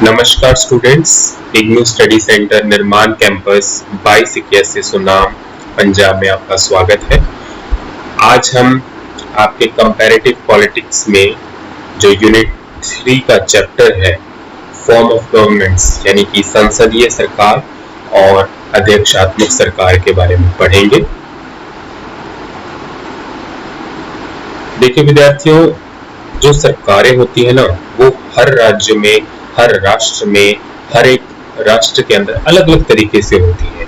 नमस्कार students, IGNOU study centre निर्माण campus by Saikia Sunam Punjab में आपका स्वागत है। आज हम आपके कंपैरेटिव पॉलिटिक्स में जो यूनिट 3 का चैप्टर है फॉर्म ऑफ गवर्नमेंट्स यानी कि संसदीय सरकार और अध्यक्षात्मक सरकार के बारे में पढ़ेंगे। देखिए विद्यार्थियों, जो सरकारें होती है ना वो हर राज्य में, हर राष्ट्र में, हर एक राष्ट्र के अंदर अलग अलग तरीके से होती है।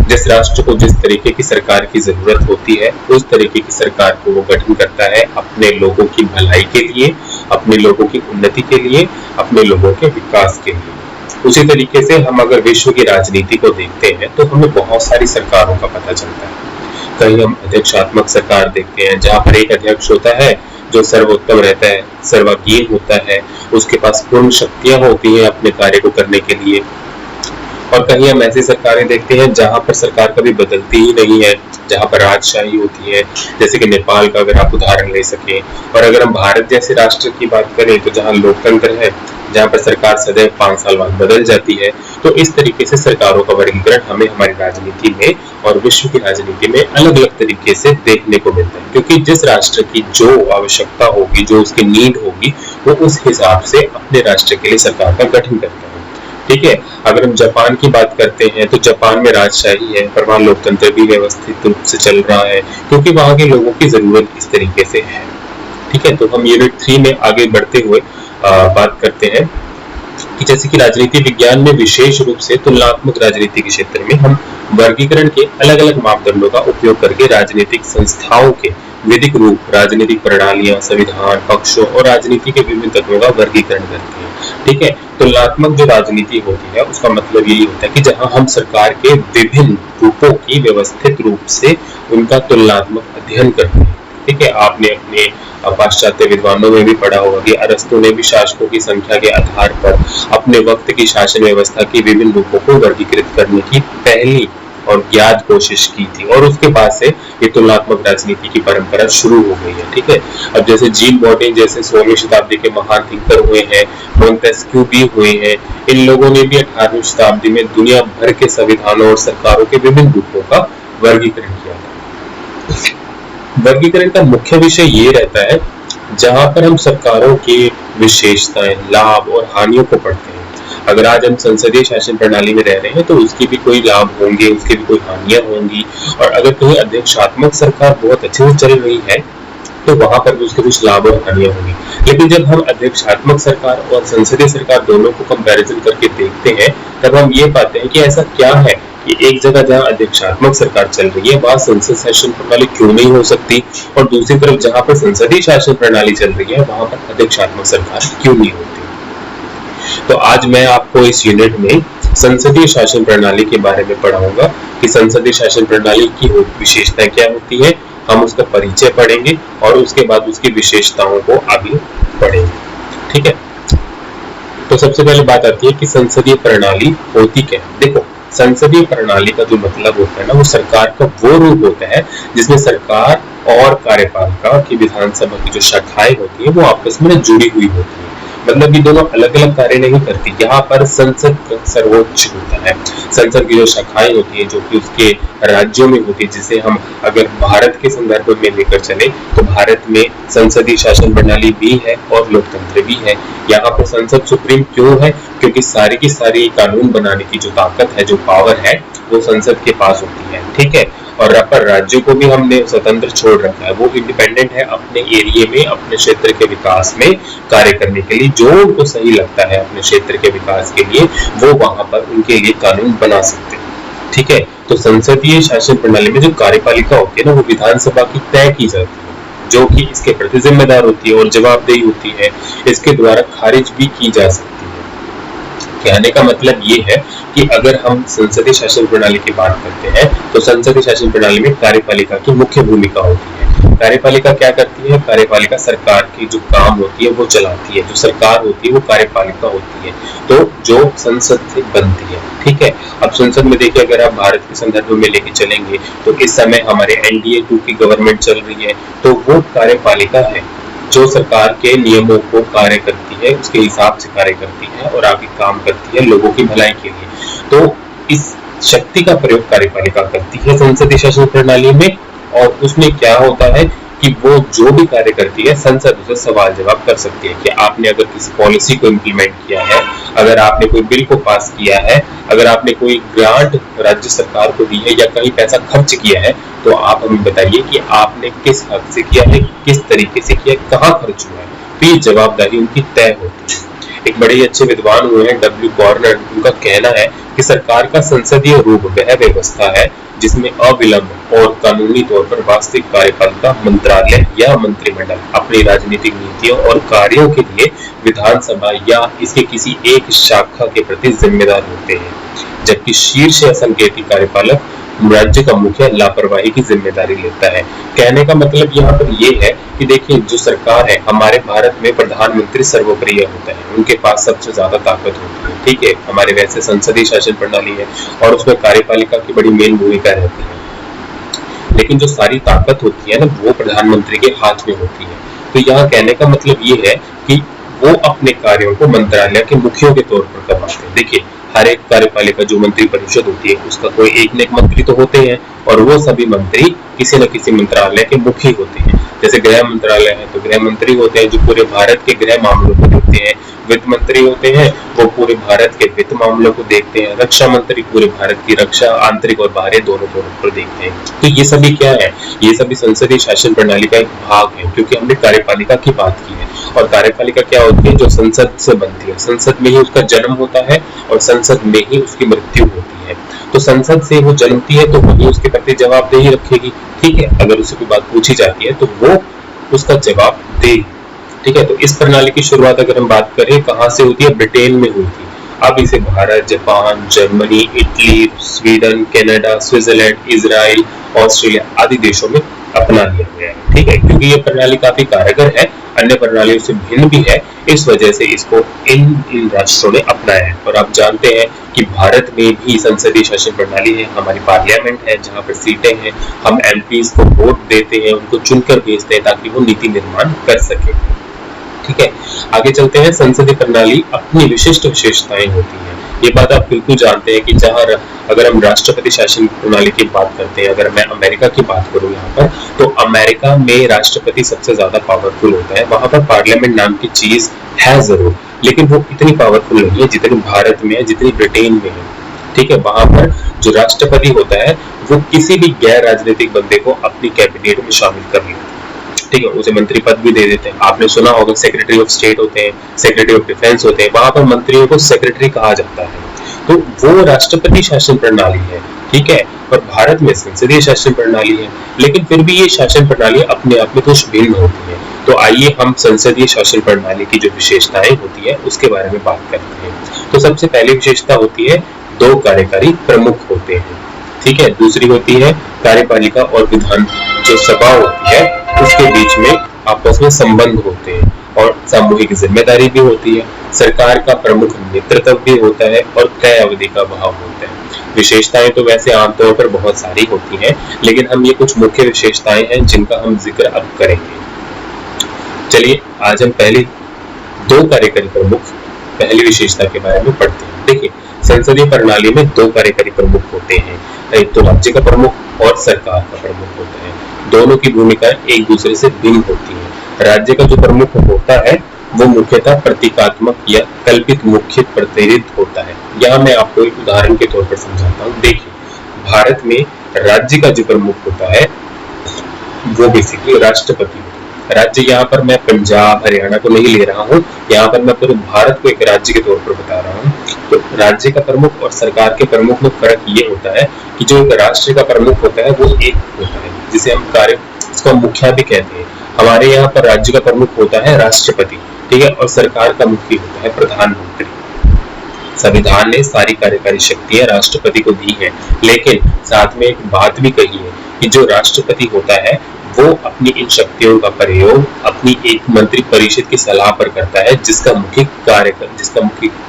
जिस राष्ट्र को जिस तरीके की सरकार की जरूरत होती है उस तरीके की सरकार को वो गठन करता है अपने लोगों की भलाई के लिए, अपने लोगों की उन्नति के लिए, अपने लोगों के विकास के लिए। उसी तरीके से हम अगर विश्व की राजनीति को देखते हैं तो हमें बहुत सारी सरकारों का पता चलता है। कहीं हम अध्यक्षात्मक सरकार देखते हैं जहां पर एक अध्यक्ष होता है जो सर्वोत्तम रहता है, सर्वागीण होता है, उसके पास पूर्ण शक्तियां होती हैं अपने कार्य को करने के लिए। और कहीं हम ऐसी सरकारें देखते हैं जहां पर सरकार कभी बदलती ही नहीं है, जहां पर राजशाही होती है, जैसे कि नेपाल का अगर आप उदाहरण ले सकें। और अगर हम भारत जैसे राष्ट्र की बात करें तो जहां लोकतंत्र है, जहां पर सरकार सदैव 5 साल बाद बदल जाती है। तो इस तरीके से सरकारों का वर्गीकरण हमें हमारी राजनीति में और विश्व की राजनीति में अलग अलग तरीके से देखने को मिलता है, क्योंकि जिस राष्ट्र की जो आवश्यकता होगी, जो उसकी नीड होगी, वो उस हिसाब से अपने राष्ट्र के लिए सरकार का गठन करता है। ठीक है, अगर हम जापान की बात करते हैं तो जापान में राजशाही है पर वहाँ लोकतंत्र भी व्यवस्थित रूप से चल रहा है, क्योंकि वहाँ के लोगों की जरूरत इस तरीके से है। ठीक है, तो हम यूनिट 3 में आगे बढ़ते हुए बात करते हैं कि जैसे कि राजनीति विज्ञान में विशेष रूप से तुलनात्मक राजनीति के क्षेत्र में हम वर्गीकरण के अलग अलग मापदंडों का उपयोग करके राजनीतिक संस्थाओं के विधिक रूप, राजनीतिक प्रणालियां, संविधान, पक्षों और राजनीति के विभिन्न तत्वों का वर्गीकरण करते हैं। ठीक है, तुलनात्मक जो राजनीति होती है उसका मतलब यही होता है कि जहां हम सरकार के विभिन्न रूपों की व्यवस्थित रूप से उनका तुलनात्मक अध्ययन करते हैं। ठीक है, आपने अपने पाश्चात्य विद्वानों में भी पढ़ा होगा कि अरस्तु ने भी शासकों की संख्या के आधार पर अपने वक्त की शासन व्यवस्था की विभिन्न रूपों को वर्गीकृत करने की पहली और ज्ञात कोशिश की थी, और उसके बाद से ये तुलनात्मक राजनीति की परंपरा शुरू हो गई है। ठीक है, अब जैसे जीन बॉटिन जैसे 16वीं शताब्दी के महान थिंकर हुए हैं, मोंटेस्क्यू भी हुए हैं, इन लोगों ने भी 18वीं शताब्दी में दुनिया भर के संविधानों और सरकारों के विभिन्न रूपों का वर्गीकरण किया था। वर्गीकरण का मुख्य विषय ये रहता है जहां पर हम सरकारों की विशेषताएं, लाभ और हानियों को पढ़ते हैं। अगर आज हम संसदीय शासन प्रणाली में रह रहे हैं तो उसके भी कोई लाभ होंगे, उसके भी कोई हानियां होंगी, और अगर कहीं अध्यक्षात्मक सरकार बहुत अच्छे से चल रही है तो वहां पर भी उसके कुछ लाभ और हानियां होंगी। लेकिन जब हम अध्यक्षात्मक सरकार और संसदीय सरकार दोनों को कंपैरिजन करके देखते हैं तब हम ये पाते हैं कि ऐसा क्या है कि एक जगह जहां अध्यक्षात्मक सरकार चल रही है वहां संसद शासन प्रणाली क्यों नहीं हो सकती, और दूसरी तरफ जहां पर संसदीय शासन प्रणाली चल रही है वहां पर अध्यक्षात्मक सरकार क्यों नहीं होती। तो आज मैं आपको इस यूनिट में संसदीय शासन प्रणाली के बारे में पढ़ाऊंगा कि संसदीय शासन प्रणाली की विशेषताएं क्या होती है, हम उसका परिचय पढ़ेंगे और उसके बाद उसकी विशेषताओं को आगे पढ़ेंगे। ठीक है, तो सबसे पहले बात आती है कि संसदीय प्रणाली होती क्या है। देखो, संसदीय प्रणाली का जो मतलब होता है ना वो सरकार का वो रूप होता है जिसमें सरकार और कार्यपालिका की विधानसभा की जो शाखाएं होती है वो आपस में जुड़ी हुई होती है। मतलब ये दोनों अलग अलग कार्य नहीं करती। यहाँ पर संसद सर्वोच्च होता है, संसद की जो शाखाएं होती है जो कि उसके राज्यों में होती है, जिसे हम अगर भारत के संदर्भ में लेकर चले तो भारत में संसदीय शासन प्रणाली भी है और लोकतंत्र भी है। यहाँ पर संसद सुप्रीम क्यों है, क्योंकि सारी की सारी कानून बनाने की जो ताकत है, जो पावर है, वो संसद के पास होती है। ठीक है, और पर राज्यों को भी हमने स्वतंत्र छोड़ रखा है, वो इंडिपेंडेंट है अपने एरिया में, अपने क्षेत्र के विकास में कार्य करने के लिए। जो उनको सही लगता है अपने क्षेत्र के विकास के लिए वो वहां पर उनके लिए कानून बना सकते हैं। ठीक है, तो संसदीय शासन प्रणाली में जो कार्यपालिका होती है ना वो विधानसभा की तय की जाती है, जो कि इसके प्रति जिम्मेदार होती है और जवाबदेही होती है, इसके द्वारा खारिज भी की जा सकती है। कहने का मतलब ये है कि अगर हम संसदीय शासन प्रणाली की बात करते हैं तो संसदीय शासन प्रणाली में कार्यपालिका की मुख्य भूमिका होती है। कार्यपालिका क्या करती है, कार्यपालिका सरकार की जो काम होती है वो चलाती है, जो सरकार होती है वो कार्यपालिका होती है, तो जो संसद से बनती है। ठीक है, अब संसद में देखिए अगर आप भारत के संदर्भ में लेके चलेंगे तो इस समय हमारे NDA 2 की गवर्नमेंट चल रही है, तो वो कार्यपालिका है जो सरकार के नियमों को कार्य करती करती है उसके हिसाब से कार्य करती है और आगे काम करती है लोगों की भलाई के लिए। तो इस शक्ति का प्रयोग कार्यपालिका करती है संसदीय शासन प्रणाली में, और उसमें क्या होता है कि वो जो भी कार्य करती है संसद उसे सवाल जवाब कर सकती है कि आपने अगर किसी पॉलिसी को इम्प्लीमेंट किया है, अगर आपने कोई बिल को पास किया है, अगर आपने कोई ग्रांट राज्य सरकार को दी है या कहीं पैसा खर्च किया है, तो आप हमें बताइए कि आपने किस हद से किया है, किस तरीके से किया है, कहाँ खर्च हुआ है। तो ये जवाबदारी उनकी तय होती है। एक बड़े ही अच्छे विद्वान हुए हैं डब्ल्यू कॉर्नर, उनका कहना है कि सरकार का संसदीय रूप वह व्यवस्था है जिसमें अविलंब और कानूनी तौर पर वास्तविक कार्यपालिका मंत्रालय या मंत्रिमंडल अपनी राजनीतिक नीतियों और कार्यों के लिए विधानसभा या इसके किसी एक शाखा के प्रति जिम्मेदार होते हैं, जबकि शीर्ष या संकेती कार्यपालक राज्य का मुखिया लापरवाही की जिम्मेदारी लेता है। कहने का मतलब यहाँ पर ये है कि देखिए जो सरकार है, हमारे भारत में प्रधानमंत्री सर्वोपरि होता है, उनके पास सबसे ज्यादा ताकत होती है, ठीक है। हमारे वैसे संसदीय शासन प्रणाली है और उसमें कार्यपालिका की बड़ी मेन भूमिका रहती है, लेकिन जो सारी ताकत होती है ना वो प्रधानमंत्री के हाथ में होती है। तो यहाँ कहने का मतलब ये है कि वो अपने कार्यों को मंत्रालय के मुखियों के तौर पर करवाते हैं। देखिए हर एक कार्यपालिका जो मंत्री परिषद होती है उसका कोई एक न एक मंत्री तो होते हैं, और वो सभी मंत्री किसी न किसी मंत्रालय के मुखी होते हैं। जैसे गृह मंत्रालय है तो गृह मंत्री होते हैं जो पूरे भारत के गृह मामलों को देखते हैं, वित्त मंत्री होते हैं वो पूरे भारत के वित्त मामलों को देखते हैं, रक्षा मंत्री पूरे भारत की रक्षा आंतरिक और बाहरी दोनों तौर पर देखते हैं। तो ये सभी क्या है, ये सभी संसदीय शासन प्रणाली का एक भाग है, क्योंकि हमने कार्यपालिका की बात की है। और कार्यपालिका क्या होती है, जो संसद से बनती है, संसद में ही उसका जन्म होता है और संसद में ही उसकी मृत्यु होती है। तो संसद से वो जन्मती है तो वही उसके प्रति जवाबदेही रखेगी, ठीक है। अगर उससे कोई बात पूछी जाती है तो वो उसका जवाब देगी, ठीक है। तो इस प्रणाली की शुरुआत अगर हम बात करें कहाँ से होती है, ब्रिटेन में हुई थी। अब इसे Bharat, Japan, Germany, Italy, Sweden, Canada, Switzerland, Israel, Australia आदि देशों में अपना लिया गया है, ठीक है। क्योंकि ये प्रणाली काफी कारगर है, अन्य प्रणालियों से भिन्न भी है, इस वजह से इसको इन राष्ट्रों ने अपनाया है। और आप जानते हैं कि भारत में भी संसदीय शासन प्रणाली है, हमारी पार्लियामेंट है जहाँ पर सीटें हैं, हम एमपीज को वोट देते हैं, उनको चुनकर भेजते हैं ताकि वो नीति निर्माण कर सके, ठीक है। आगे चलते हैं। संसदीय प्रणाली अपनी विशिष्ट विशेषताएं होती हैं, ये बात आप बिल्कुल जानते हैं कि जहां अगर हम राष्ट्रपति शासन प्रणाली की बात करते हैं, अगर मैं अमेरिका की बात करूं यहाँ पर, तो अमेरिका में राष्ट्रपति सबसे ज्यादा पावरफुल होता है। वहां पर पार्लियामेंट नाम की चीज है जरूर, लेकिन वो इतनी पावरफुल नहीं है जितनी भारत में है, जितनी ब्रिटेन में है, ठीक है। वहां पर जो राष्ट्रपति होता है वो किसी भी गैर राजनीतिक बंदे को अपनी कैबिनेट में शामिल कर लेता है, ठीक है, उसे मंत्री पद भी दे देते हैं। आपने सुना होगा सेक्रेटरी ऑफ स्टेट होते हैं, सेक्रेटरी ऑफ डिफेंस होते हैं, वहां पर मंत्रियों को सेक्रेटरी कहा जाता है। तो वो राष्ट्रपति शासन प्रणाली है, ठीक है। और भारत में संसदीय शासन प्रणाली है, लेकिन फिर भी ये शासन प्रणाली अपने आप में कुछ भिन्न होती है। तो आइए हम संसदीय शासन प्रणाली की जो विशेषताएं होती है उसके बारे में बात करते हैं। तो सबसे पहली विशेषता होती है दो कार्यकारी प्रमुख होते हैं, ठीक है। दूसरी होती है कार्यपालिका और विधान जो सभा होती है उसके बीच में आपस में संबंध होते हैं, और सामूहिक जिम्मेदारी भी होती है। सरकार का प्रमुख नेतृत्व भी होता है और तय अवधि का भाव होता है। विशेषताएं तो वैसे आमतौर पर बहुत सारी होती हैं, लेकिन हम ये कुछ मुख्य विशेषताएं हैं जिनका हम जिक्र अब करेंगे। चलिए आज हम पहले दो कार्यकारी प्रमुख पहली विशेषता के बारे में पढ़ते हैं। देखिए संसदीय प्रणाली में दो कार्यकारी प्रमुख होते हैं, एक तो राज्य का प्रमुख और सरकार का प्रमुख होता है। दोनों की भूमिका एक दूसरे से भिन्न होती है। राज्य का जो प्रमुख होता है वो मुख्यतः प्रतीकात्मक या कल्पित मुख्य प्रतिनिधित्व होता है। यहाँ मैं आपको एक उदाहरण के तौर पर समझाता हूँ। देखिए भारत में राज्य का जो प्रमुख होता है वो बेसिकली राष्ट्रपति होता है। राज्य यहाँ पर मैं पंजाब हरियाणा को नहीं ले रहा हूँ, यहाँ पर मैं पूरे भारत को एक राज्य के तौर पर बता रहा हूँ। तो राज्य का प्रमुख और सरकार के प्रमुख में फर्क ये होता है कि जो एक राष्ट्र का प्रमुख होता है वो एक होता है जिसे हम इसको मुखिया भी कहते हैं। हमारे यहाँ पर राज्य का प्रमुख होता है राष्ट्रपति, ठीक है, और सरकार का मुखी होता है प्रधानमंत्री। संविधान ने सारी कार्यकारी शक्तियां राष्ट्रपति को दी है, लेकिन साथ में एक बात भी कही है कि जो राष्ट्रपति होता है वो अपनी इन शक्तियों का प्रयोग अपनी एक मंत्री परिषद की सलाह पर करता है, जिसका मुख्य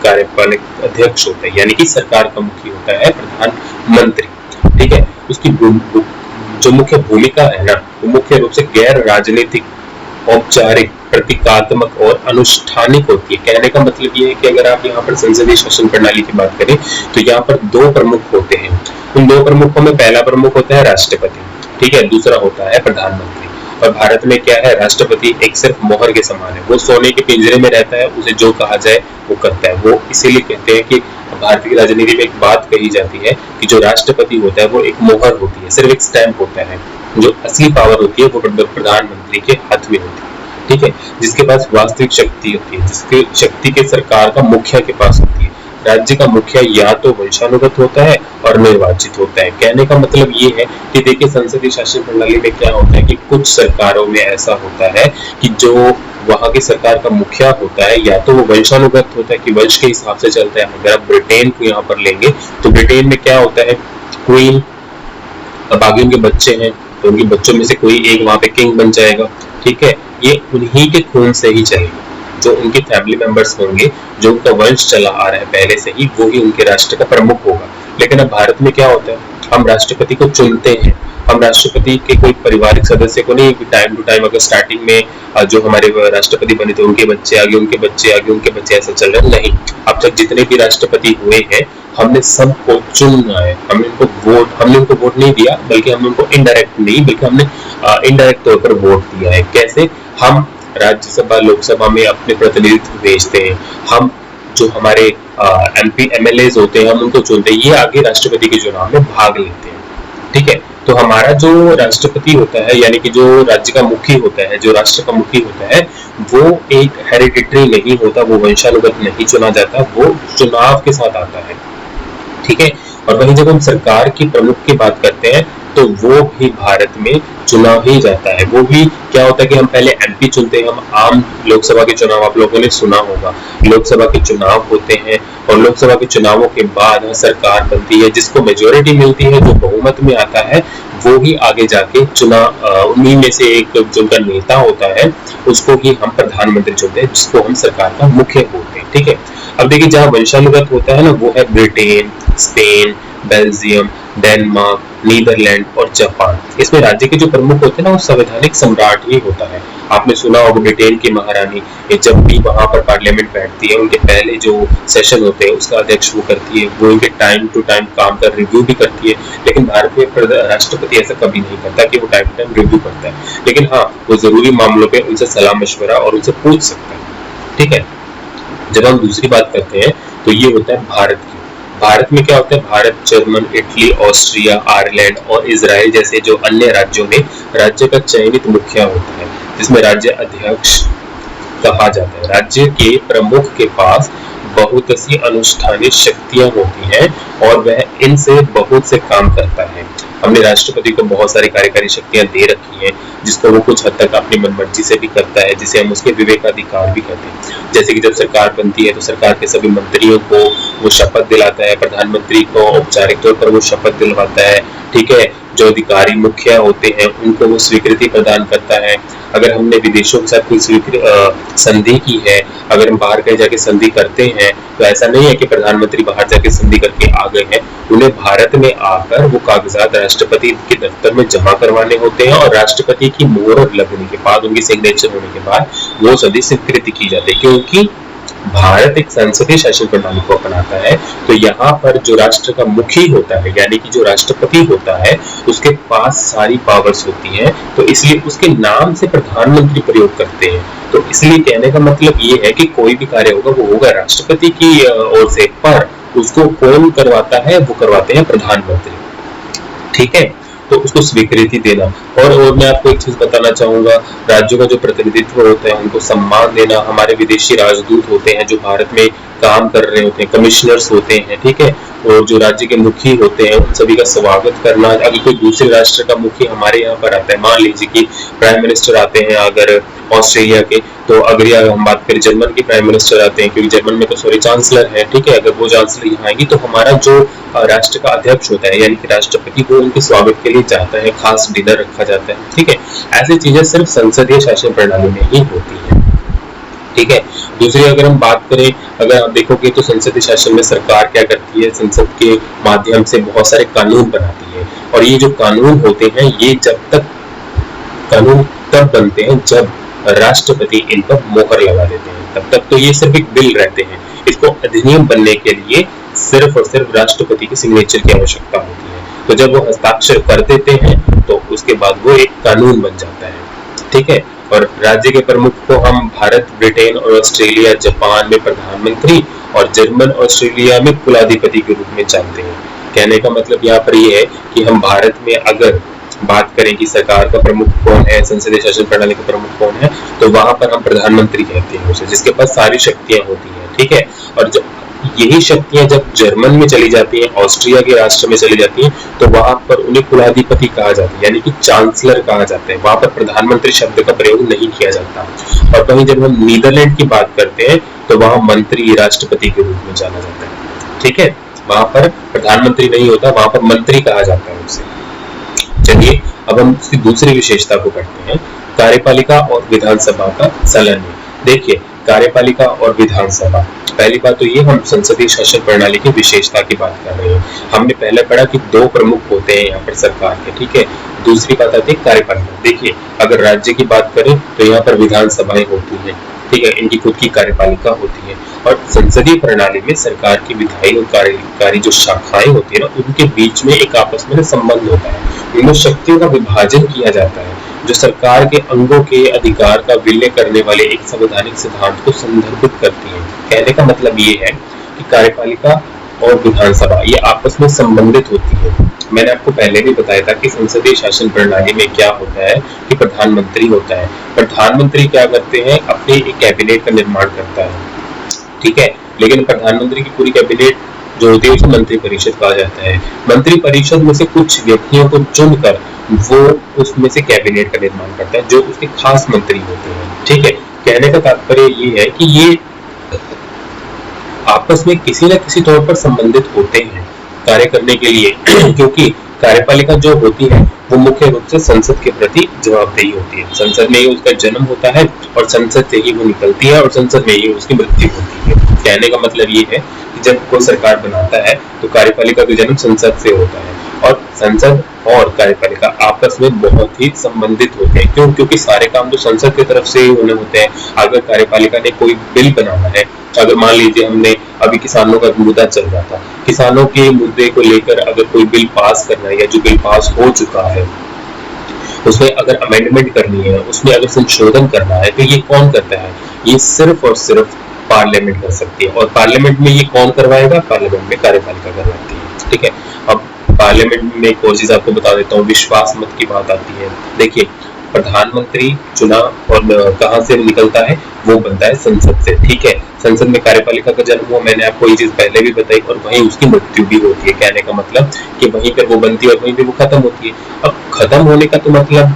कार्यपालक अध्यक्ष होता है, यानी कि सरकार का मुखी होता है प्रधानमंत्री, ठीक है। उसकी जो मुख्य भूमिका है ना वो मुख्य रूप से गैर राजनीतिक औपचारिक प्रतीकात्मक और अनुष्ठानिक होती है। कहने का मतलब ये है कि अगर आप यहाँ पर संसदीय शासन प्रणाली की बात करें तो यहाँ पर दो प्रमुख होते हैं। उन दो प्रमुखों में पहला प्रमुख होता है राष्ट्रपति, ठीक है, दूसरा होता है प्रधानमंत्री। और भारत में क्या है, राष्ट्रपति एक सिर्फ मोहर के समान है, वो सोने के पिंजरे में रहता है, उसे जो कहा जाए वो करता है। वो इसीलिए कहते हैं कि भारत की राजनीति में एक बात कही जाती है कि जो राष्ट्रपति होता है वो एक मोहर होती है, सिर्फ एक स्टैंप होता है। जो असली पावर होती है वो प्रधानमंत्री के हाथ में होती है, ठीक है, जिसके पास वास्तविक शक्ति होती है, जिसकी शक्ति के सरकार का मुखिया के पास होती है। राज्य का मुखिया या तो वंशानुगत होता है और निर्वाचित होता है। कहने का मतलब ये है कि देखिए संसदीय शासन प्रणाली में क्या होता है कि कुछ सरकारों में ऐसा होता है कि जो वहां की सरकार का मुखिया होता है या तो वो वंशानुगत होता है कि वंश के हिसाब से चलता है। अगर आप ब्रिटेन को यहाँ पर लेंगे तो ब्रिटेन में क्या होता है, क्वीन, अब आगे उनके बच्चे हैं तो उनके बच्चों में से कोई एक वहां पे किंग बन जाएगा, ठीक है, ये उन्हीं के खून से ही चलेगा। जो उनके फैमिली मेंबर्स होंगे, जो उनका वंश चला आ रहा है पहले से ही, वो ही उनके राष्ट्र का प्रमुख होगा। लेकिन अब भारत में क्या होता है, हम राष्ट्रपति को चुनते हैं, हम राष्ट्रपति के कोई पारिवारिक सदस्य को नहीं कि टाइम टू टाइम अगर स्टार्टिंग में जो हमारे राष्ट्रपति बने थे उनके बच्चे आगे, उनके बच्चे आगे, उनके बच्चे, ऐसा चल रहा है नहीं। अब तक जितने भी राष्ट्रपति हुए हैं हमने सबको चुनना है, हमने उनको वोट नहीं दिया, बल्कि हमने उनको इनडायरेक्ट नहीं, बल्कि हमने इनडायरेक्ट तौर पर वोट दिया है। कैसे, हम राज्यसभा लोकसभा में अपने प्रतिनिधित्व भेजते हैं, हम जो हमारे एमपी एमएलए होते हैं हम उनको चुनते हैं, ये आगे राष्ट्रपति के चुनाव में भाग लेते हैं, ठीक है। तो हमारा जो राष्ट्रपति होता है यानी कि जो राज्य का मुखी होता है, जो राष्ट्र का मुखी होता है, वो एक हेरिडिटरी नहीं होता, वो वंशानुगत नहीं चुना जाता, वो चुनाव के साथ आता है, ठीक है। और वहीं जब हम सरकार की प्रमुख की बात करते हैं तो वो भी भारत में चुना ही जाता है। वो भी क्या होता है कि हम पहले एमपी चुनते हैं, हम आम लोकसभा के चुनाव आप लोगों ने सुना होगा, लोकसभा के चुनाव होते हैं और लोकसभा के चुनावों के बाद सरकार बनती है, जिसको मेजोरिटी मिलती है, जो बहुमत में आता है वो ही आगे जाके उन्हीं में से एक जो उनका नेता होता है उसको ही हम प्रधानमंत्री चुनते हैं, जिसको हम सरकार का मुख्य बोलते हैं, ठीक है। अब देखिए जहाँ वंशानुगत होता है ना वो है Britain, Spain, Belgium, Denmark, Netherland और जापान। इसमें राज्य के जो प्रमुख होते हैं ना वो संवैधानिक सम्राट ही होता है। आपने सुना होगा ब्रिटेन की महारानी जब भी वहां पर पार्लियामेंट बैठती है उनके पहले जो सेशन होते हैं उसका अध्यक्ष वो करती है, वो उनके टाइम टू टाइम काम का रिव्यू भी करती है। लेकिन भारत में राष्ट्रपति ऐसा कभी नहीं करता कि वो टाइम टू टाइम रिव्यू करता है, लेकिन हाँ वो जरूरी मामलों पर उनसे सलाह मशवरा और उनसे पूछ सकता है, ठीक है। जब हम दूसरी बात करते हैं तो ये होता है भारत की। भारत में क्या होता है, Bharat, German, Italy, Austria, Ireland और इजराइल जैसे जो अन्य राज्यों में राज्य का चयनित मुखिया होता है, जिसमें राज्य अध्यक्ष कहा जाता है। राज्य के प्रमुख के पास बहुत सी अनुष्ठानिक शक्तियां होती हैं और वह इनसे बहुत से काम करता है। हमने राष्ट्रपति को बहुत सारी कार्यकारी शक्तियां दे रखी हैं जिसको वो कुछ हद तक अपनी मनमर्जी से भी करता है, जिसे हम उसके विवेकाधिकार भी कहते हैं। जैसे कि जब सरकार बनती है तो सरकार के सभी मंत्रियों को वो शपथ दिलाता है, प्रधानमंत्री को औपचारिक तौर पर वो शपथ दिलवाता है, ठीक है। जो अधिकारी मुखिया होते हैं उनको वो स्वीकृति प्रदान करता है। अगर हमने विदेशों के साथ कोई संधि की है, अगर हम बाहर कहीं जाके संधि करते हैं तो ऐसा नहीं है कि प्रधानमंत्री बाहर जाके संधि करके आ गए हैं, उन्हें भारत में आकर वो कागजात राष्ट्रपति के दफ्तर में जमा करवाने होते हैं और राष्ट्रपति की मोहर लगने के बाद, उनकी सिग्नेचर होने के बाद वो संधि स्वीकृति की जाती है। क्योंकि भारत एक संसदीय शासन प्रणाली को अपनाता है तो यहाँ पर जो राष्ट्र का मुखी होता है यानी कि जो राष्ट्रपति होता है उसके पास सारी पावर्स होती हैं, तो इसलिए उसके नाम से प्रधानमंत्री प्रयोग करते हैं। तो इसलिए कहने का मतलब ये है कि कोई भी कार्य होगा वो होगा राष्ट्रपति की ओर से, पर उसको कौन करवाता है, वो करवाते हैं प्रधानमंत्री, ठीक है। तो उसको स्वीकृति देना। और मैं आपको एक चीज बताना चाहूंगा, राज्यों का जो प्रतिनिधित्व होता है उनको सम्मान देना। हमारे विदेशी राजदूत होते हैं जो भारत में काम कर रहे होते हैं, कमिश्नर्स होते हैं, ठीक है, और जो राज्य के मुखी होते हैं उन सभी का स्वागत करना। अगर कोई दूसरे राष्ट्र का मुखी हमारे यहाँ पर आता है, मान लीजिए कि प्राइम मिनिस्टर आते हैं अगर ऑस्ट्रेलिया के, तो अगर हम बात करें जर्मन के प्राइम मिनिस्टर आते हैं, क्योंकि जर्मन में तो सॉरी चांसलर है, ठीक है, अगर वो चांसलर यहाँ आएंगी तो हमारा जो राष्ट्र का अध्यक्ष होता है यानी कि राष्ट्रपति वो उनके स्वागत के लिए जाता है, खास डिनर रखा जाता है, ठीक है। ऐसी चीजें सिर्फ संसदीय शासन प्रणाली में ही होती है, ठीक है। दूसरी अगर हम बात करें, अगर आप देखोगे तो संसदीय शासन में सरकार क्या करती है, संसद के माध्यम से बहुत सारे कानून बनाती है और ये जो कानून होते हैं ये जब तक कानून तब बनते हैं जब राष्ट्रपति इन पर मोहर लगा देते हैं। तब तक तो ये सिर्फ एक बिल रहते हैं, इसको अधिनियम बनने के लिए सिर्फ और सिर्फ राष्ट्रपति की सिग्नेचर की आवश्यकता होती है। तो जब वो हस्ताक्षर कर देते हैं तो उसके बाद वो एक कानून बन जाता है, ठीक है। और राज्य के प्रमुख को हम भारत, ब्रिटेन और ऑस्ट्रेलिया, जापान में प्रधानमंत्री और जर्मन, ऑस्ट्रेलिया में कुलाधिपति के रूप में जानते हैं। कहने का मतलब यहाँ पर ये है कि हम भारत में अगर बात करें कि सरकार का प्रमुख कौन है, संसदीय शासन प्रणाली का प्रमुख कौन है, तो वहां पर हम प्रधानमंत्री कहते हैं उसे, जिसके पास सारी शक्तियां होती हैं, ठीक है। और यही शक्तियां जब जर्मन में चली जाती हैं, ऑस्ट्रिया के राष्ट्र में चली जाती हैं, तो वहां पर उन्हें कुलाधिपति कहा जाता है, यानी कि चांसलर कहा जाता है। वहां पर प्रधानमंत्री शब्द का प्रयोग नहीं किया जाता। और वहीं जब हम नीदरलैंड की बात करते हैं तो वहां मंत्री राष्ट्रपति के रूप में जाना जाता है, ठीक है। वहां पर प्रधानमंत्री नहीं होता, वहां पर मंत्री कहा जाता है उसे। चलिए अब हम उसकी दूसरी विशेषता को पढ़ते हैं, कार्यपालिका और विधानसभा का संलयन। देखिए, कार्यपालिका और विधानसभा, पहली बात तो ये हम संसदीय शासन प्रणाली की विशेषता की बात कर रहे हैं। हमने पहले पढ़ा कि दो प्रमुख होते हैं यहाँ पर सरकार के, ठीक है। दूसरी बात आती है कार्यपालिका। देखिए, अगर राज्य की बात करें तो यहाँ पर विधानसभाएं होती हैं, ठीक है, इनकी खुद की कार्यपालिका होती है। और संसदीय प्रणाली में सरकार की विधायी और कार्यकारी जो शाखाएं होती है ना, उनके बीच में एक आपस में संबंध होता है, उनमें शक्तियों का विभाजन किया जाता है, जो सरकार के अंगों के अधिकार का विलय करने वाले एक संवैधानिक सिद्धांत को संदर्भित करती है। कहने का मतलब ये है कि कार्यपालिका और विधानसभा ये आपस में संबंधित होती है। मैंने आपको पहले भी बताया था कि संसदीय शासन प्रणाली में क्या होता है कि प्रधानमंत्री होता है। प्रधानमंत्री क्या करते हैं, अपने एक कैबिनेट का निर्माण करता है, ठीक है। लेकिन प्रधानमंत्री की पूरी कैबिनेट जो होती है उसे मंत्री परिषद कहा जाता है। मंत्री परिषद में से कुछ व्यक्तियों को चुनकर वो उसमें से कैबिनेट का निर्माण करता है, जो उसके खास मंत्री होते हैं, ठीक है। कहने का तात्पर्य ये है कि ये आपस में किसी न किसी तौर पर संबंधित होते हैं कार्य करने के लिए, क्योंकि कार्यपालिका जो होती है वो मुख्य रूप से संसद के प्रति जवाबदेही होती है। संसद में ही उसका जन्म होता है और संसद से ही वो निकलती है और संसद में ही उसकी मृत्यु होती है। कहने का मतलब ये है कि जब कोई सरकार बनाता है तो कार्यपालिका का जन्म संसद से होता है और संसद और कार्यपालिका आपस में बहुत ही संबंधित होते हैं। क्यों? क्योंकि सारे काम तो संसद की तरफ से ही होने होते हैं। अगर कार्यपालिका ने कोई बिल बनाना है, अगर मान लीजिए हमने अभी किसानों का मुद्दा चल रहा था, किसानों के मुद्दे को लेकर अगर कोई बिल पास करना है या जो बिल पास हो चुका है उसमें अगर अमेंडमेंट करनी है, उसमें अगर संशोधन करना है, तो ये कौन करता है? ये सिर्फ और सिर्फ पार्लियामेंट कर सकती है। और पार्लियामेंट में ये कौन करवाएगा? पार्लियामेंट में कार्यपालिका करवाती है, ठीक है। अब पार्लियामेंट में एक और चीज आपको बता देता हूँ, विश्वास मत की बात आती है। देखिए, प्रधानमंत्री चुना और कहाँ से निकलता है? वो बनता है संसद से, ठीक है। संसद में कार्यपालिका का जन्म हुआ, मैंने आपको ये चीज पहले भी बताई, और वहीं उसकी मृत्यु भी होती है। कहने का मतलब कि वहीं पर वो बनती है और वहीं पे वो खत्म होती है। अब खत्म होने का तो मतलब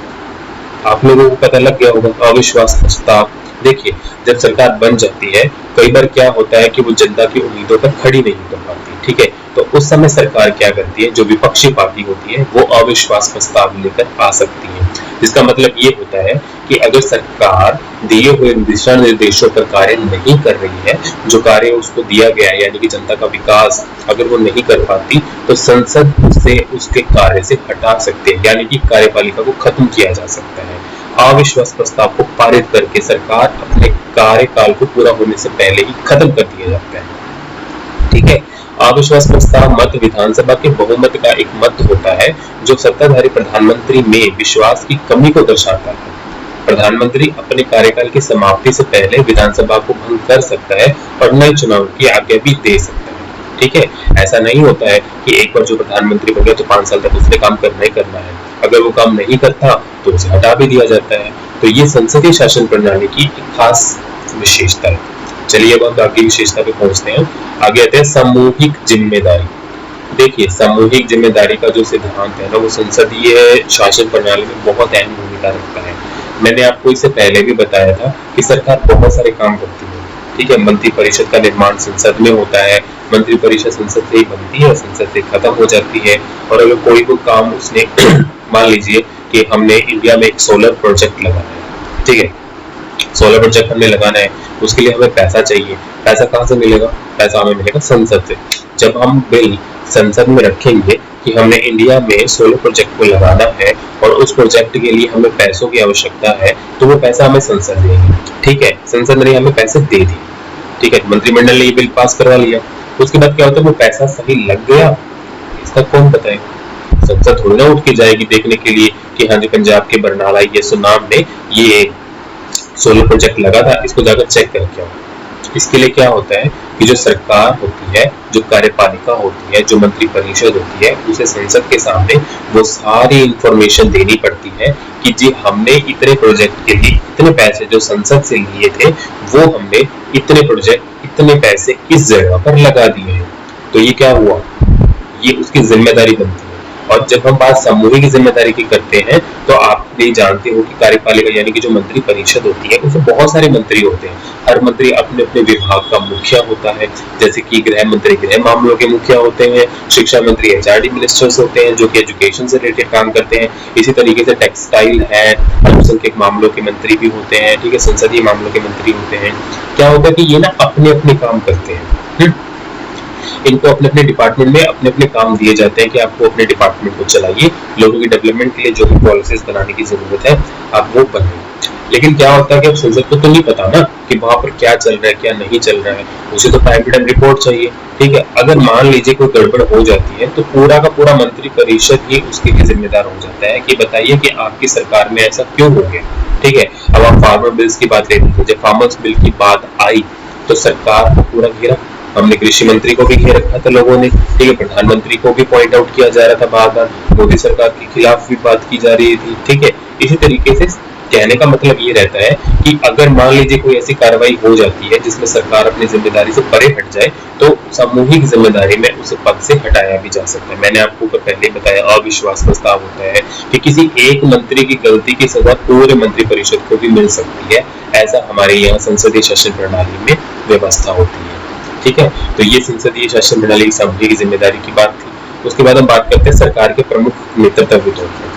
आप लोगों को पता लग गया होगा, अविश्वास प्रस्ताव। देखिए, जब सरकार बन जाती है, कई बार क्या होता है कि वो जनता की उम्मीदों पर खड़ी नहीं कर पाती, ठीक है। तो उस समय सरकार क्या करती है, जो विपक्षी पार्टी होती है वो अविश्वास प्रस्ताव लेकर आ सकती है। जिसका मतलब ये होता है कि अगर सरकार दिए हुए दिशा निर्देशों पर कार्य नहीं कर रही है, जो कार्य उसको दिया गया है, यानी कि जनता का विकास अगर वो नहीं कर पाती, तो संसद उसे उसके कार्य से हटा सकते हैं, यानी कि कार्यपालिका को खत्म किया जा सकता है। अविश्वास प्रस्ताव को पारित करके सरकार अपने कार्यकाल को पूरा होने से पहले ही खत्म कर दिया जाता है, ठीक है। अविश्वास प्रस्ताव मत विधानसभा के बहुमत का एक मत होता है, जो सत्ताधारी प्रधानमंत्री में विश्वास की कमी को दर्शाता है। प्रधानमंत्री अपने कार्यकाल की समाप्ति से पहले विधानसभा को भंग कर सकता है और नए चुनाव की आज्ञा भी दे सकता है, ठीक है। ऐसा नहीं होता है कि एक बार जो प्रधानमंत्री बन गया तो 5 साल तक उसने काम करना ही करना है। अगर वो काम नहीं करता तो उसे हटा भी दिया जाता है। तो ये संसदीय शासन प्रणाली की एक खास विशेषता है। चलिए अब हम आगे विशेषता पे पहुंचते हैं। आगे आते हैं सामूहिक जिम्मेदारी। देखिए, सामूहिक जिम्मेदारी का जो सिद्धांत है ना, वो संसदीय शासन प्रणाली में बहुत अहम भूमिका रखता है। मैंने आपको इससे पहले भी बताया था कि सरकार बहुत सारे काम करती है, ठीक है। मंत्री परिषद का निर्माण संसद में होता है, मंत्री परिषद संसद से ही बनती है, संसद से खत्म हो जाती है। और अगर कोई काम उसने मान लीजिए कि हमने इंडिया में एक सोलर प्रोजेक्ट लगाना है, ठीक है, सोलर प्रोजेक्ट हमने लगाना है, उसके लिए हमें पैसा चाहिए। पैसा कहाँ से मिलेगा? पैसा हमें मिलेगा संसद से। जब हम बिल संसद में रखेंगे कि हमने इंडिया में सोलर प्रोजेक्ट को लगाना है और उस प्रोजेक्ट के लिए हमें पैसों की आवश्यकता है, तो वो पैसा हमें संसद देगी। ठीक है, संसद ने हमें पैसे दे दिए, ठीक है, मंत्रिमंडल ने ये बिल पास करवा लिया। उसके बाद क्या होता है, वो पैसा सही लग गया इसका कौन बताएगा? संसद थोड़ी ना उठ के जाएगी देखने के लिए कि हाँ जी पंजाब के बरनाला ये सुनाम में ये सोलर प्रोजेक्ट लगा था, इसको जाकर चेक करके आओ। इसके लिए क्या होता है कि जो सरकार होती है, जो कार्यपालिका होती है, जो मंत्रिपरिषद होती है, उसे संसद के सामने वो सारी इंफॉर्मेशन देनी पड़ती है कि जी हमने इतने प्रोजेक्ट के लिए इतने पैसे जो संसद से लिए थे, वो हमने इतने प्रोजेक्ट इतने पैसे इस जगह पर लगा दिए हैं। तो ये क्या हुआ, ये उसकी जिम्मेदारी बनती है। और जब हम बात सामूहिक जिम्मेदारी की करते हैं तो आप भी जानते हो कि कार्यपालिका यानी कि जो मंत्री परिषद होती है उसमें बहुत सारे मंत्री होते हैं। हर मंत्री अपने अपने विभाग का मुखिया होता है, जैसे कि गृह मंत्री गृह मामलों के मुखिया होते हैं, शिक्षा मंत्री एचआरडी मिनिस्टर्स होते हैं जो कि एजुकेशन से रिलेटेड काम करते हैं। इसी तरीके से टेक्सटाइल है, अल्पसंख्यक मामलों के मंत्री भी होते हैं, ठीक है, संसदीय मामलों के मंत्री होते हैं। क्या होता है कि ये ना अपने अपने काम करते हैं, इनको अपने अपने डिपार्टमेंट में अपने अपने काम दिए जाते हैं कि आपको अपने डिपार्टमेंट को चलाइए, लोगों की डेवलपमेंट के लिए जो भी पॉलिसीज बनाने की जरूरत है आप वो बनाइए। लेकिन क्या होता है कि अब संसद को तो नहीं पता ना कि वहां पर क्या चल रहा है क्या नहीं चल रहा है, उसे तो टाइम टू टाइम रिपोर्ट चाहिए। ठीक है, अगर मान लीजिए कोई गड़बड़ हो जाती है तो पूरा का पूरा मंत्री परिषद ही उसके लिए जिम्मेदार हो जाता है कि बताइए कि आपकी सरकार में ऐसा क्यों हो गया। ठीक है, अब आप फार्मर बिल्स की बात ले लीजिए, जब फार्मर्स बिल की बात आई तो सरकार को पूरा घेरा, हमने कृषि मंत्री को भी घेर रखा था लोगों ने, ठीक है, प्रधानमंत्री को भी पॉइंट आउट किया जा रहा था, बार बार मोदी सरकार के खिलाफ भी बात की जा रही थी। ठीक है, इसी तरीके से कहने का मतलब ये रहता है कि अगर मान लीजिए कोई ऐसी कार्रवाई हो जाती है जिसमें सरकार अपनी जिम्मेदारी से परे हट जाए तो सामूहिक जिम्मेदारी में उसे पद से हटाया भी जा सकता है। मैंने आपको पहले बताया अविश्वास प्रस्ताव होता है कि किसी एक मंत्री की गलती की सजा पूरे मंत्रिपरिषद को भी मिल सकती है, ऐसा हमारे यहाँ संसदीय शासन प्रणाली में व्यवस्था होती है। ठीक है, तो ये संसदीय शासन प्रणाली की सामूहिक जिम्मेदारी की बात थी। उसके बाद हम बात करते हैं सरकार के प्रमुख नेतृत्व के तौर पर।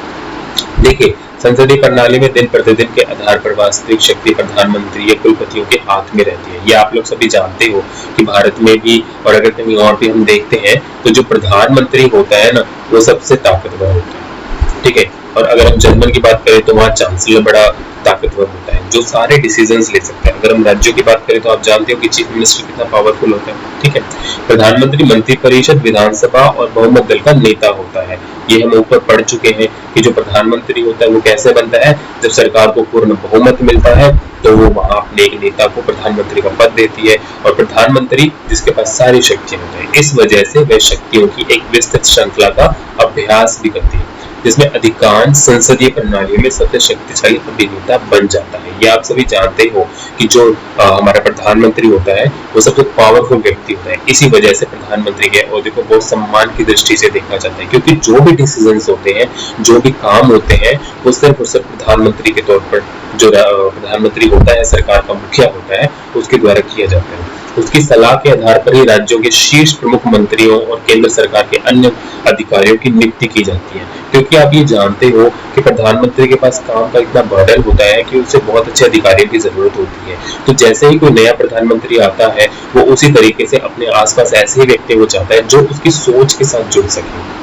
देखिए, संसदीय प्रणाली में दिन प्रतिदिन के आधार पर वास्तविक शक्ति प्रधानमंत्री या कुलपतियों के हाथ में रहती है। ये आप लोग सभी जानते हो कि भारत में भी और अगर कहीं और भी हम देखते हैं तो जो प्रधानमंत्री होता है ना वो सबसे ताकतवर होता है। ठीक है, और अगर हम जर्मन की बात करें तो वहाँ चांसलर बड़ा ताकतवर होता है जो सारे डिसीजंस ले सकता है। अगर हम राज्यों की बात करें तो आप जानते हो कि चीफ मिनिस्टर कितना पावरफुल होता है। ठीक है, प्रधानमंत्री मंत्रिपरिषद विधानसभा और बहुमत दल का नेता होता है। ये हम ऊपर पढ़ चुके हैं कि जो प्रधानमंत्री होता है वो कैसे बनता है, जब सरकार को पूर्ण बहुमत मिलता है तो वो वहां अपने एक नेता को प्रधानमंत्री का पद देती है और प्रधानमंत्री जिसके पास सारी शक्तियां होती है, इस वजह से वह शक्तियों की एक विस्तृत श्रृंखला का अभ्यास भी करती है जिसमें अधिकांश संसदीय प्रणाली में सबसे शक्तिशाली अभिनेता बन जाता है। ये आप सभी जानते हो कि जो हमारा प्रधानमंत्री होता है वो सबसे पावरफुल व्यक्ति होता है। इसी वजह से प्रधानमंत्री के ओहदे को बहुत सम्मान की दृष्टि से देखा जाता है क्योंकि जो भी डिसीजंस होते हैं, जो भी काम होते हैं वो सिर्फ और सिर्फ प्रधानमंत्री के तौर पर जो प्रधानमंत्री होता है, सरकार का मुखिया होता है, उसके द्वारा किया जाता है। उसकी सलाह के आधार पर ही राज्यों के शीर्ष प्रमुख मंत्रियों और केंद्र सरकार के अन्य अधिकारियों की नियुक्ति की जाती है। क्योंकि आप ये जानते हो कि प्रधानमंत्री के पास काम का इतना बर्डन होता है कि उसे बहुत अच्छे अधिकारियों की जरूरत होती है। तो जैसे ही कोई नया प्रधानमंत्री आता है वो उसी तरीके से अपने आसपास ऐसे ही व्यक्ति को चाहता है जो उसकी सोच के साथ जुड़ सके।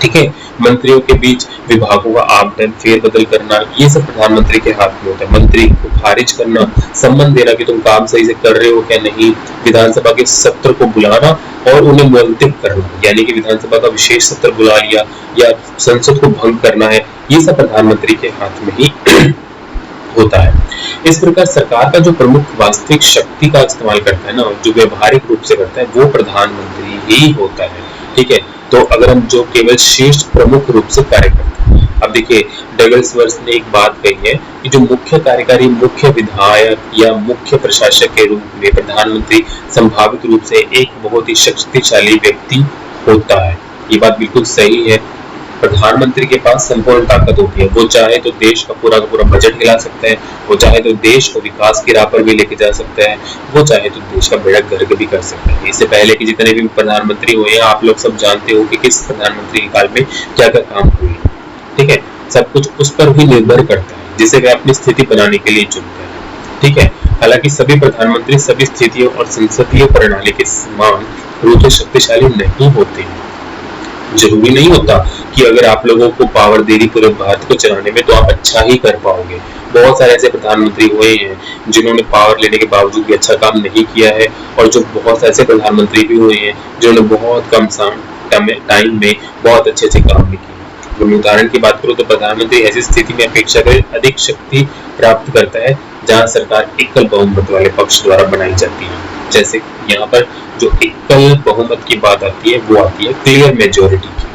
ठीक है, मंत्रियों के बीच विभागों का आवंटन फेरबदल करना ये सब प्रधानमंत्री के हाथ में होता है। मंत्री को खारिज करना, सम्मन देना कि तुम काम सही से कर रहे हो क्या नहीं, विधानसभा के सत्र को बुलाना और उन्हें मुलतवित करना यानी कि विधानसभा का विशेष सत्र बुला लिया या संसद को भंग करना है, ये सब प्रधानमंत्री के हाथ में ही होता है। इस प्रकार सरकार का जो प्रमुख वास्तविक शक्ति का इस्तेमाल करता है ना, जो व्यवहारिक रूप से करता है वो प्रधानमंत्री ही होता है। ठीक है, तो अगर हम जो केवल शीर्ष प्रमुख रूप से कार्य करते हैं, अब देखिए डगलसवर्थ ने एक बात कही है कि जो मुख्य कार्यकारी, मुख्य विधायक या मुख्य प्रशासक के रूप में प्रधानमंत्री संभावित रूप से एक बहुत ही शक्तिशाली व्यक्ति होता है। ये बात बिल्कुल सही है। प्रधानमंत्री के पास संपूर्ण ताकत होती है, वो चाहे तो देश का पूरा बजट हिला सकता है, वो चाहे तो देश को विकास की राह पर भी लेके जा सकता है, वो चाहे तो देश का बेड़ा गर्क भी कर सकता है। इससे पहले कि जितने भी प्रधानमंत्री हुए हैं आप लोग सब जानते हो कि किस प्रधानमंत्री के काल में क्या क्या काम हुए। ठीक है, सब कुछ उस पर भी निर्भर करता है जिसे वे अपनी स्थिति बनाने के लिए चुनते हैं। ठीक है, हालांकि सभी प्रधानमंत्री सभी स्थितियों और संसदीय प्रणाली के समान रूप से शक्तिशाली नहीं होते हैं। जरूरी नहीं होता कि अगर आप लोगों को पावर दे दी पूरे भारत को चलाने में तो आप अच्छा ही कर पाओगे। बहुत सारे ऐसे प्रधानमंत्री हुए हैं जिन्होंने पावर लेने के बावजूद भी अच्छा काम नहीं किया है, और जो बहुत ऐसे प्रधानमंत्री भी हुए हैं जिन्होंने बहुत कम टाइम में बहुत अच्छे अच्छे काम भी किए। अगर उदाहरण की बात करूं तो प्रधानमंत्री ऐसी स्थिति में अपेक्षाकृत अधिक शक्ति प्राप्त करता है जहां सरकार एकल बहुमत वाले पक्ष द्वारा बनाई जाती है। जैसे यहाँ पर जो एकल बहुमत की बात आती है वो आती है क्लियर मेजोरिटी की।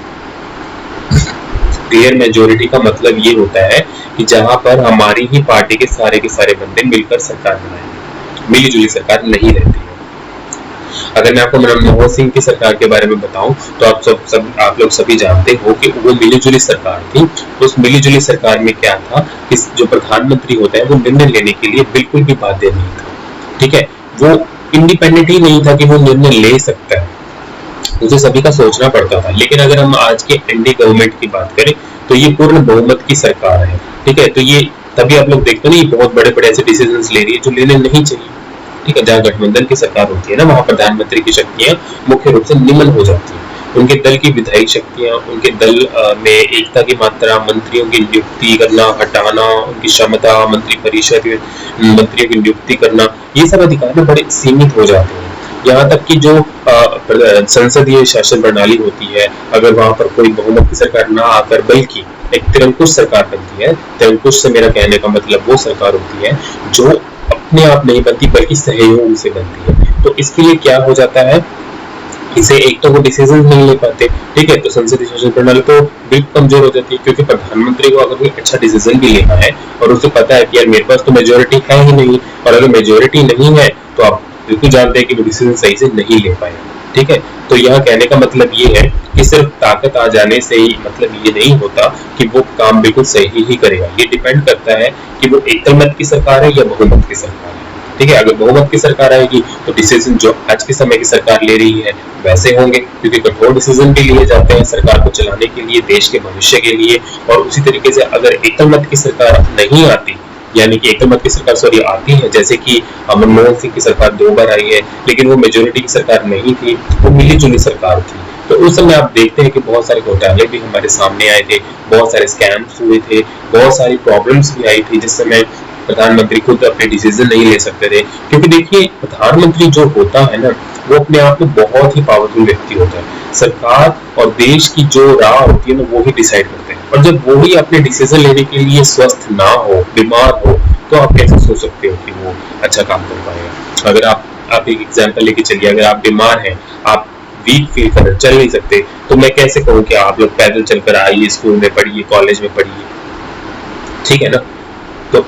क्लियर मेजोरिटी का मतलब ये होता है कि जहां पर हमारी ही पार्टी के सारे बंदे मिलकर सरकार बनाएंगे, मिलीजुली सरकार नहीं रहती है। अगर मैं आपको मनमोहन सिंह की सरकार के बारे में बताऊं तो आप लोग सभी जानते हो कि वो मिलीजुली सरकार थी। तो उस मिलीजुली सरकार में क्या था कि जो प्रधानमंत्री होता है वो निर्णय लेने के लिए बिल्कुल भी बाध्य नहीं था। ठीक है, वो इंडिपेंडेंट ही नहीं था कि वो निर्णय ले सकता है, मुझे सभी का सोचना पड़ता था। लेकिन अगर हम आज के एनडीए गवर्नमेंट की बात करें तो ये पूर्ण बहुमत की सरकार है। ठीक है, तो ये तभी आप लोग देखते हैं ये बहुत बड़े बड़े ऐसे डिसीजंस ले रही है जो लेने नहीं चाहिए। ठीक है, जहाँ गठबंधन की सरकार होती है ना वहां प्रधानमंत्री की शक्तियां मुख्य रूप से निम्न हो जाती है। उनके दल की विधायी शक्तियां, उनके दल में एकता की मात्रा, मंत्रियों की नियुक्ति करना हटाना, उनकी क्षमता, मंत्री परिषद मंत्रियों की नियुक्ति करना, ये सब अधिकार में बड़े सीमित हो जाते हैं। यहाँ तक कि जो संसदीय शासन प्रणाली होती है, अगर वहां पर कोई बहुमत की सरकार ना आकर बल्कि एक तिरंकुश सरकार बनती है, तिरंकुश से मेरा कहने का मतलब वो सरकार होती है जो अपने आप नहीं बनती बल्कि सहयोग से बनती है। तो इसके लिए क्या हो जाता है, इसे एक तो वो डिसीजन नहीं ले पाते। ठीक है, तो संसदीय शासन प्रणाली तो बिल्कुल कमजोर हो जाती है, क्योंकि प्रधानमंत्री को अगर कोई अच्छा डिसीजन भी लेना है और उसे पता है कि यार मेरे पास तो मेजोरिटी है ही नहीं, और अगर मेजोरिटी नहीं है तो आप बिल्कुल जानते हैं कि वो डिसीजन सही से नहीं ले पाएगा। ठीक है, तो यहाँ कहने का मतलब ये है कि सिर्फ ताकत आ जाने से ही मतलब ये नहीं होता कि वो काम बिल्कुल सही ही करेगा। ये डिपेंड करता है कि वो एकल मत की सरकार है या बहुमत की सरकार है। ठीक है, अगर बहुमत की सरकार आएगी तो डिसीजन जो आज के समय की सरकार ले रही है वैसे होंगे, क्योंकि कठोर डिसीजन भी लिए जाते हैं सरकार को चलाने के लिए, देश के भविष्य के लिए। और उसी तरीके से अगर एकल मत की सरकार नहीं आती, यानी कि एकल मत की सरकार आती है, जैसे कि मनमोहन सिंह की सरकार 2 बार आई है लेकिन वो मेजोरिटी की सरकार नहीं थी, वो मिलीजुली सरकार थी। तो उस समय आप देखते हैं कि बहुत सारे घोटाले भी हमारे सामने आए थे, बहुत सारे स्कैम्स हुए थे, बहुत सारी प्रॉब्लम्स भी आई थी जिस समय प्रधानमंत्री खुद अपने डिसीजन नहीं ले सकते थे। क्योंकि देखिए प्रधानमंत्री जो होता है ना वो अपने आप में बहुत ही पावरफुल व्यक्ति होता है। सरकार और देश की जो राह होती है ना वो ही डिसाइड करते हैं, और जब वो ही अपने डिसीजन लेने के लिए स्वस्थ ना हो, बीमार हो, तो आप कैसे सोच सकते हो कि वो अच्छा काम कर पाएगा। अगर आप एक एग्जांपल लेके चलिए, अगर आप बीमार हैं, आप वीक फील कर रहे, चल नहीं सकते, तो मैं कैसे कहूँ कि आप लोग पैदल चलकर आइए, स्कूल में पढ़िए, कॉलेज में पढ़िए। ठीक है ना, तो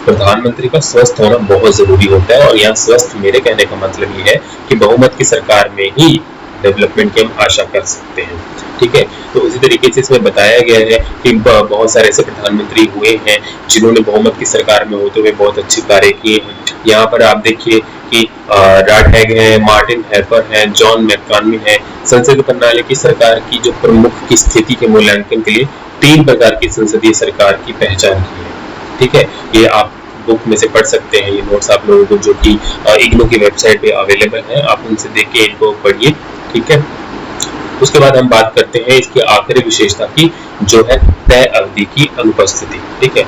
प्रधानमंत्री का स्वस्थ होना बहुत जरूरी होता है। और यहाँ स्वस्थ मेरे कहने का मतलब ये है कि बहुमत की सरकार में ही डेवलपमेंट की हम आशा कर सकते हैं। ठीक है, तो उसी तरीके से इसमें बताया गया है कि बहुत सारे ऐसे प्रधानमंत्री हुए हैं जिन्होंने बहुमत की सरकार में होते हुए बहुत अच्छे कार्य किए हैं। यहाँ पर आप देखिए कि रॉड हैग है, मार्टिन हैपर है, जॉन मैकार्नी है। संसदीय प्रणाली की सरकार की जो प्रमुख की स्थिति के मूल्यांकन के लिए 3 प्रकार की संसदीय सरकार की पहचान की है। ठीक है, ये आप बुक में से पढ़ सकते हैं, ये नोट्स आप लोगों को जो कि इग्नू की वेबसाइट पे अवेलेबल है, आप उनसे देख के इनको पढ़िए। ठीक है, उसके बाद हम बात करते हैं इसकी आखिरी विशेषता की, जो है तय अवधि की अनुपस्थिति। ठीक है,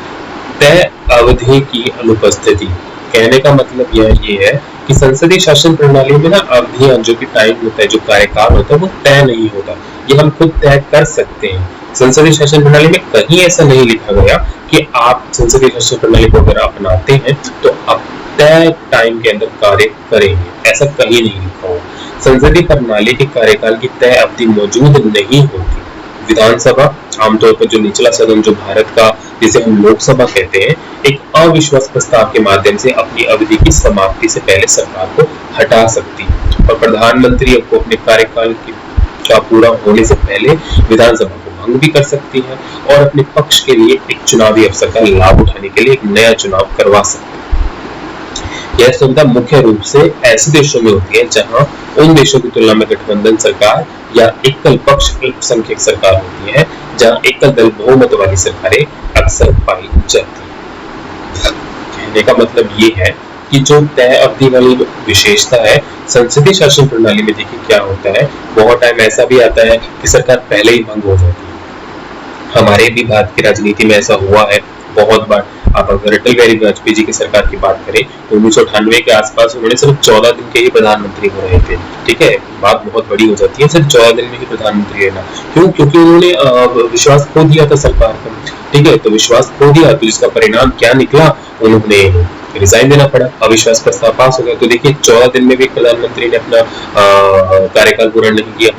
तय अवधि की अनुपस्थिति कहने का मतलब यह ये है कि संसदीय शासन प्रणाली में ना अवधियां, जो कि टाइम होता है, जो कार्यकाल होता है, वो तय नहीं होता, ये हम खुद तय कर सकते हैं। संसदीय शासन प्रणाली में कहीं ऐसा नहीं लिखा गया कि आप संसदीय शासन प्रणाली को अगर अपनाते हैं तो आप तय टाइम के अंदर कार्य करेंगे, ऐसा कहीं नहीं लिखा हुआ। संसदीय प्रणाली के कार्यकाल की तय अवधि मौजूद नहीं होती। विधानसभा आमतौर पर जो निचला सदन जो भारत का, जिसे हम लोकसभा कहते हैं, एक अविश्वास प्रस्ताव के माध्यम से अपनी अवधि की समाप्ति से पहले सरकार को हटा सकती है, और प्रधानमंत्री को अपने कार्यकाल का पूरा होने से पहले विधानसभा को भंग भी कर सकती है और अपने पक्ष के लिए एक चुनावी अवसर का लाभ उठाने के लिए एक नया चुनाव करवा सकती है। यह सुविधा मुख्य रूप से ऐसे देशों में होती है जहां उन देशों की तुलना में गठबंधन सरकार या एकल पक्ष अल्पसंख्यक सरकार होती है, जहां एकल दल बहुमत वाली सरकारें अक्सर पाई जाती है। कहने का मतलब ये है कि जो तय अवधि वाली विशेषता है संसदीय शासन प्रणाली में, देखिए क्या होता है, बहुत टाइम ऐसा भी आता है कि सरकार पहले ही भंग हो जाती है। हमारे भी भारत की राजनीति में ऐसा हुआ है बहुत बार। आप अगर अटल बिहारी वाजपेयी जी की सरकार की बात करें तो 1998 के आसपास उन्होंने सिर्फ 14 दिन के ही प्रधानमंत्री हो रहे थे। ठीक है, बात बहुत बड़ी हो जाती है सिर्फ 14 दिन में ही प्रधानमंत्री रहना। क्यों? क्योंकि उन्होंने विश्वास खो दिया था सरकार पर। ठीक है, तो विश्वास खो दिया तो इसका परिणाम क्या निकला, उन्होंने रिजाइन देना पड़ा, अविश्वास प्रस्ताव पास हो गया। तो देखिए 14 दिन में भी प्रधानमंत्री ने अपना कार्यकाल पूरा नहीं किया।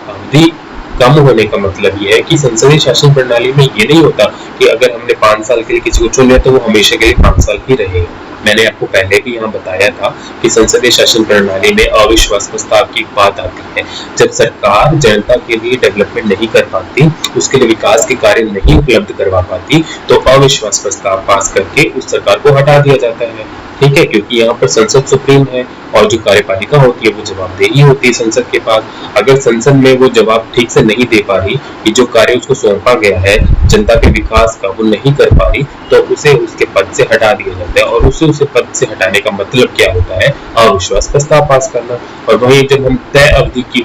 अवधि कम होने का मतलब ये है कि संसदीय शासन प्रणाली में ये नहीं होता कि अगर हमने 5 साल के लिए किसी को चुन लिया तो वो हमेशा के लिए 5 साल ही रहेगा। मैंने आपको पहले भी यहाँ बताया था कि संसदीय शासन प्रणाली में अविश्वास प्रस्ताव की बात आती है जब सरकार जनता के लिए डेवलपमेंट नहीं कर पाती, उसके लिए विकास के कार्य नहीं उपलब्ध करवा पाती, तो अविश्वास प्रस्ताव पास करके उस सरकार को हटा दिया जाता है। ठीक है, क्योंकि यहाँ पर संसद सुप्रीम है और जो कार्यपालिका होती है वो जवाबदेही होती है संसद के पास। अगर संसद में वो जवाब ठीक से नहीं दे पा रही कि जो कार्य उसको सौंपा गया है जनता के विकास का वो नहीं कर पा रही, तो उसे उसके पद से हटा दिया जाता है। और उसे पद से हटाने का मतलब क्या होता है, अविश्वास प्रस्ताव पास करना। और वहीं जब हम तय अवधि की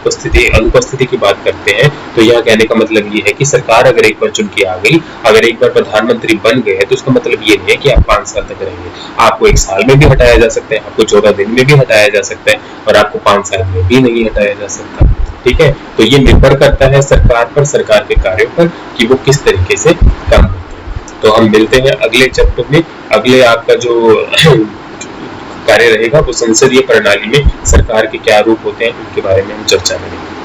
अनुपस्थिति की बात करते हैं तो यहाँ कहने का मतलब ये है कि सरकार अगर एक बार चुन के आ गई, अगर एक बार प्रधानमंत्री बन गए तो इसका मतलब ये नहीं है कि आप 5 साल तक रहेंगे। आपको 1 साल में भी हटाया जा सकता है, आपको 14 दिन में भी हटाया जा सकता है और आपको 5 साल में भी नहीं हटाया जा सकता। ठीक है, तो ये निर्भर करता है सरकार पर, सरकार के कार्यों पर कि वो किस तरीके से काम करते हैं। तो हम मिलते हैं अगले चैप्टर में। अगले आपका जो कार्य रहेगा वो संसदीय प्रणाली में सरकार के क्या रूप होते हैं उनके बारे में हम चर्चा करेंगे।